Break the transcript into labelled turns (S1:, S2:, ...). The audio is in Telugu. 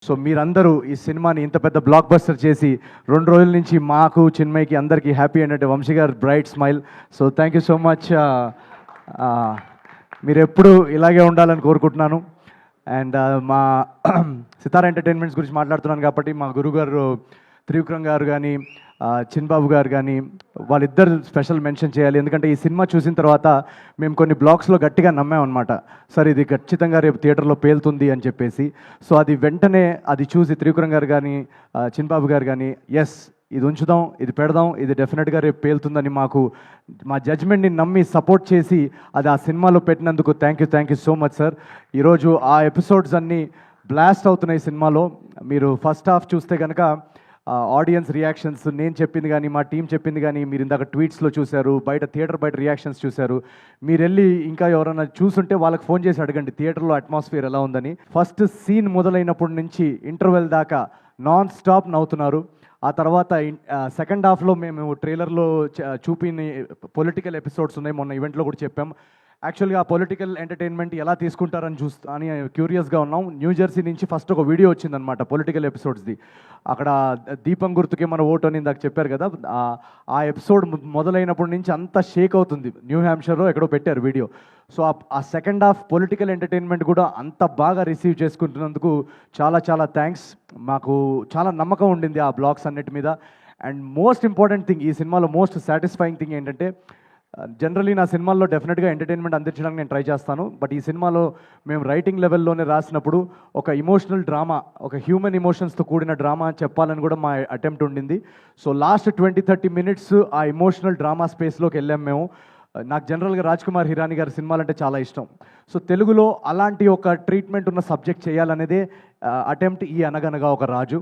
S1: సో మీరందరూ ఈ సినిమాని ఇంత పెద్ద బ్లాక్ బస్టర్ చేసి 2 రోజుల నుంచి మాకు చిన్మయ్కి అందరికీ హ్యాపీ అంటే వంశీ గారు bright smile. So thank you so much. మీరు ఎప్పుడు ఇలాగే ఉండాలని కోరుకుంటున్నాను. అండ్ మా సితారా ఎంటర్టైన్మెంట్స్ గురించి మాట్లాడుతున్నాను కాబట్టి మా గురుగారు త్రివిక్రమ్ గారు కానీ చిన్బాబు గారు కానీ వాళ్ళిద్దరు స్పెషల్ మెన్షన్ చేయాలి. ఎందుకంటే ఈ సినిమా చూసిన తర్వాత మేము కొన్ని బ్లాగ్స్లో గట్టిగా నమ్మామన్నమాట, సార్ ఇది ఖచ్చితంగా రేపు థియేటర్లో పేలుతుంది అని చెప్పేసి. సో అది వెంటనే అది చూసి త్రివిక్రమ్ గారు కానీ చిన్బాబు గారు కానీ ఎస్ ఇది ఉంచుదాం, ఇది పెడదాం, ఇది డెఫినెట్గా రేపు పేలుతుందని మాకు మా జడ్జ్మెంట్ని నమ్మి సపోర్ట్ చేసి అది ఆ సినిమాలో పెట్టినందుకు thank you so much sir. ఈరోజు ఆ ఎపిసోడ్స్ అన్నీ బ్లాస్ట్ అవుతున్నాయి సినిమాలో. మీరు ఫస్ట్ హాఫ్ చూస్తే కనుక ఆడియన్స్ రియాక్షన్స్, నేను చెప్పింది కానీ మా టీం చెప్పింది కానీ మీరు ఇందాక ట్వీట్స్లో చూశారు, థియేటర్ బయట రియాక్షన్స్ చూశారు. మీరు వెళ్ళి ఇంకా ఎవరైనా చూసుంటే వాళ్ళకి ఫోన్ చేసి అడగండి థియేటర్లో అట్మాస్ఫియర్ ఎలా ఉందని. ఫస్ట్ సీన్ మొదలైనప్పటి నుంచి ఇంటర్వెల్ దాకా నాన్ స్టాప్ నవ్వుతున్నారు. ఆ తర్వాత సెకండ్ హాఫ్లో మేము ట్రైలర్లో చూపిన పొలిటికల్ ఎపిసోడ్స్ ఉన్నాయి, మొన్న ఈవెంట్లో కూడా చెప్పాం. యాక్చువల్గా ఆ పొలిటికల్ ఎంటర్టైన్మెంట్ ఎలా తీసుకుంటారని అని క్యూరియస్గా ఉన్నాం. న్యూజెర్సీ నుంచి ఫస్ట్ ఒక వీడియో వచ్చిందనమాట పొలిటికల్ ఎపిసోడ్స్ది. అక్కడ దీపం గుర్తుకే మన ఓటు అని ఇందాక చెప్పారు కదా, ఆ ఎపిసోడ్ మొదలైనప్పటి నుంచి అంతా షేక్ అవుతుంది. న్యూ హ్యాంప్షైర్లో ఎక్కడో పెట్టారు వీడియో. సో ఆ సెకండ్ హాఫ్ పొలిటికల్ ఎంటర్టైన్మెంట్ కూడా అంత బాగా రిసీవ్ చేసుకుంటున్నందుకు చాలా థ్యాంక్స్. మాకు చాలా నమ్మకం ఉండింది ఆ బ్లాగ్స్ అన్నిటి మీద. అండ్ మోస్ట్ ఇంపార్టెంట్ థింగ్, ఈ సినిమాలో మోస్ట్ సాటిస్ఫైయింగ్ థింగ్ ఏంటంటే, జనరలీ నా సినిమాల్లో డెఫినెట్గా ఎంటర్టైన్మెంట్ అందించడానికి నేను ట్రై చేస్తాను. బట్ ఈ సినిమాలో మేము రైటింగ్ లెవెల్లోనే రాసినప్పుడు ఒక ఇమోషనల్ డ్రామా, ఒక హ్యూమన్ ఇమోషన్స్తో కూడిన డ్రామా చెప్పాలని కూడా మా అటెంప్ట్ ఉండింది. సో లాస్ట్ 20-30 మినిట్స్ ఆ ఇమోషనల్ డ్రామా స్పేస్లోకి వెళ్ళాం మేము. నాకు జనరల్గా రాజ్ కుమార్ హిరానీ గారి సినిమాలంటే చాలా ఇష్టం. సో తెలుగులో అలాంటి ఒక ట్రీట్మెంట్ ఉన్న సబ్జెక్ట్ చేయాలనేదే అటెంప్ట్ ఈ అనగనగా ఒక రాజు.